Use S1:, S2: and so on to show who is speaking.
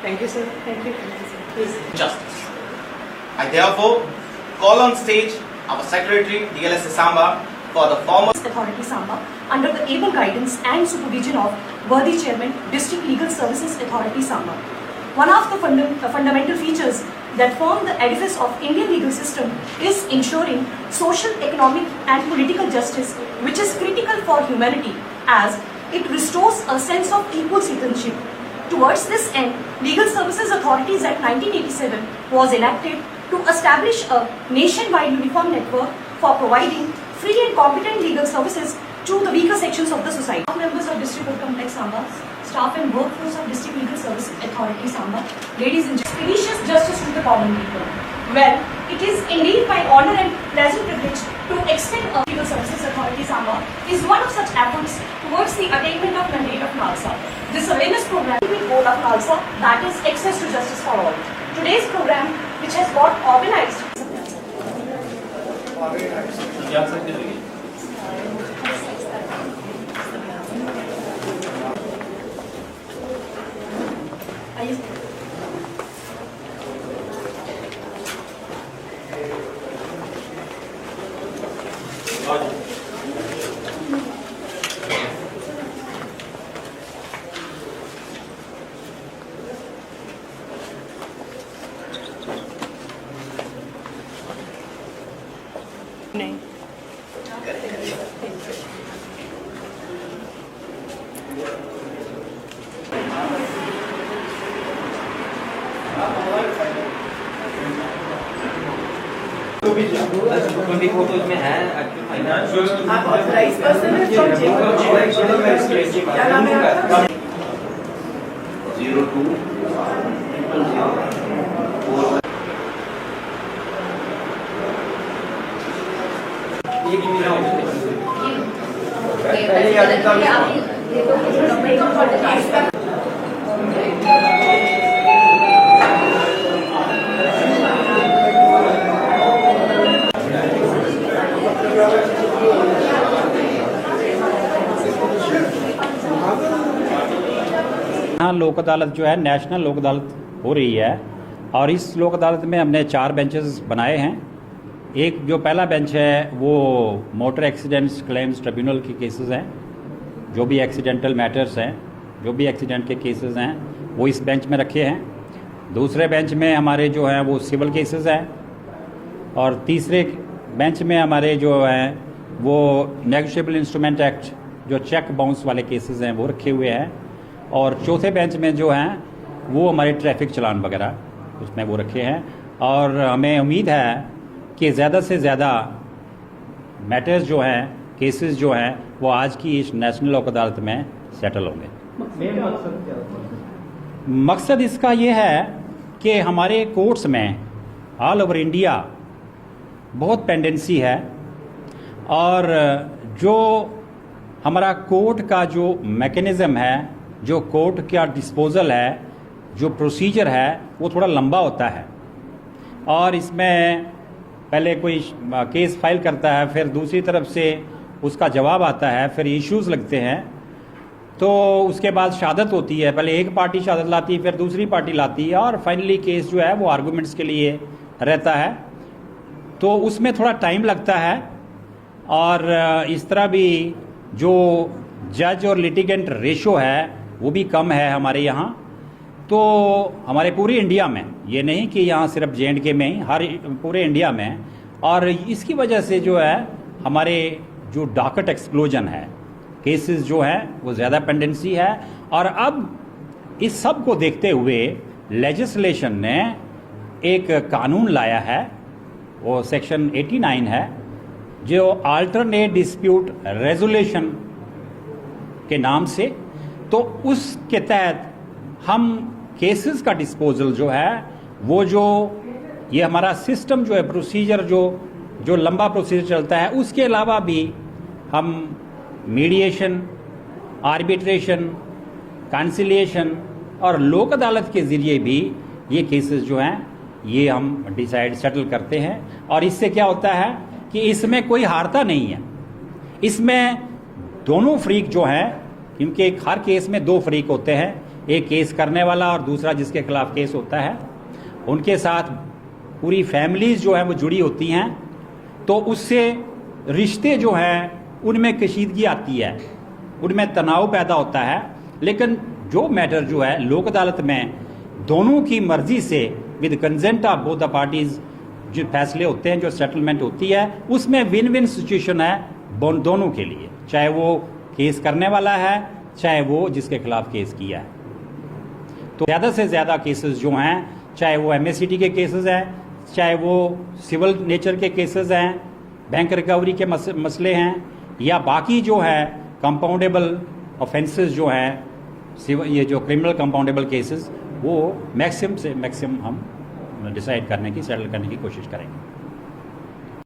S1: Thank you, sir. Thank you. Please.
S2: Justice. I therefore call on stage our Secretary DLS Samba for the formal
S3: Authority Samba under the able guidance and supervision of worthy Chairman District Legal Services Authority Samba. One of the fundamental features that form the edifice of Indian legal system is ensuring social, economic and political justice, which is critical for humanity as it restores a sense of equal citizenship. Towards this end, Legal Services Authorities Act 1987 was enacted to establish a nationwide uniform network for providing free and competent legal services to the weaker sections of the society. Members of District Court Complex Samba, staff and workforce of District Legal Services Authority Samba, ladies and gentlemen, expeditious justice to the common people. Well, it is indeed my honor and pleasant privilege to extend a Legal Services Authority Samba is one of such efforts towards the attainment of mandate of NALSA. This awareness program will goal of NALSA, that is access to justice for all. Today's program, which has got organized.
S1: नहीं.
S4: Photos में है
S1: आप authorise person है from jail. क्या नाम है आपका?
S4: 02
S5: यहाँ लोक अदालत जो है नेशनल लोक अदालत हो रही है और इस लोक अदालत में हमने 4 बेंचेस बनाए हैं। एक जो पहला बेंच है वो मोटर एक्सीडेंट्स क्लेम्स ट्रिब्यूनल के केसेस हैं, जो भी एक्सीडेंटल मैटर्स हैं, जो भी एक्सीडेंट के केसेस हैं वो इस बेंच में रखे हैं। दूसरे बेंच में हमारे जो हैं वो सिविल केसेस हैं और तीसरे बेंच में हमारे जो हैं वो नेगोशिएबल इंस्ट्रूमेंट एक्ट जो चेक बाउंस वाले केसेस हैं वो रखे हुए हैं और चौथे बेंच में जो हैं वो हमारे ट्रैफिक चलान वगैरह उसमें वो रखे हैं। और हमें उम्मीद है कि ज़्यादा से ज़्यादा मैटर्स जो हैं, केसेस जो हैं वो आज की इस नेशनल लोक अदालत में सेटल होंगे। मकसद इसका ये है कि हमारे कोर्ट्स में ऑल ओवर इंडिया बहुत पेंडेंसी है और जो हमारा कोर्ट का जो मैकेनिज़्म है, जो कोर्ट का डिस्पोजल है, जो प्रोसीजर है वो थोड़ा लंबा होता है और इसमें पहले कोई केस फाइल करता है, फिर दूसरी तरफ से उसका जवाब आता है, फिर इश्यूज लगते हैं, तो उसके बाद शहादत होती है। पहले एक पार्टी शहादत लाती है, फिर दूसरी पार्टी लाती है और फाइनली केस जो है वो आर्गूमेंट्स के लिए रहता है, तो उसमें थोड़ा टाइम लगता है। और इस तरह भी जो जज और लिटिगेंट रेशो है वो भी कम है हमारे यहाँ। तो हमारे पूरे इंडिया में, ये नहीं कि यहाँ सिर्फ J&K में ही, हर पूरे इंडिया में, और इसकी वजह से जो है हमारे जो डॉकेट एक्सक्लूजन है, केसेस जो हैं वो ज़्यादा पेंडेंसी है। और अब इस सब को देखते हुए लेजिस्लेशन ने एक कानून लाया है, वो सेक्शन 89 है, जो अल्टरनेट डिस्प्यूट रेजोल्यूशन के नाम से, तो उसके तहत हम केसेस का डिस्पोजल जो है वो जो ये हमारा सिस्टम जो है, प्रोसीजर जो लंबा प्रोसीजर चलता है, उसके अलावा भी हम मीडिएशन, आर्बिट्रेशन, कंसिलिएशन और लोक अदालत के ज़रिए भी ये केसेस जो हैं ये हम डिसाइड सेटल करते हैं। और इससे क्या होता है कि इसमें कोई हारता नहीं है, इसमें दोनों फ्रीक जो हैं क्योंकि हर केस में दो फरीक होते हैं, एक केस करने वाला और दूसरा जिसके खिलाफ केस होता है। उनके साथ पूरी फैमिलीज जो हैं वो जुड़ी होती हैं, तो उससे रिश्ते जो हैं उनमें कशीदगी आती है, उनमें तनाव पैदा होता है। लेकिन जो मैटर जो है लोक अदालत में दोनों की मर्जी से with consent of both the parties जो फैसले होते हैं, जो सेटलमेंट होती है, उसमें विन विन सिचुएशन है दोनों के लिए, चाहे वो केस करने वाला है चाहे वो जिसके खिलाफ केस किया है। तो ज़्यादा से ज़्यादा केसेस जो हैं, चाहे वो MACT के केसेस हैं, चाहे वो सिविल नेचर के केसेस हैं, बैंक रिकवरी के मसले हैं, या बाकी जो है कंपाउंडेबल ऑफेंसेस जो हैं, ये जो क्रिमिनल कंपाउंडेबल केसेस, वो मैक्सिमम से मैक्सिमम हम डिसाइड करने की, सेटल करने की कोशिश करेंगे।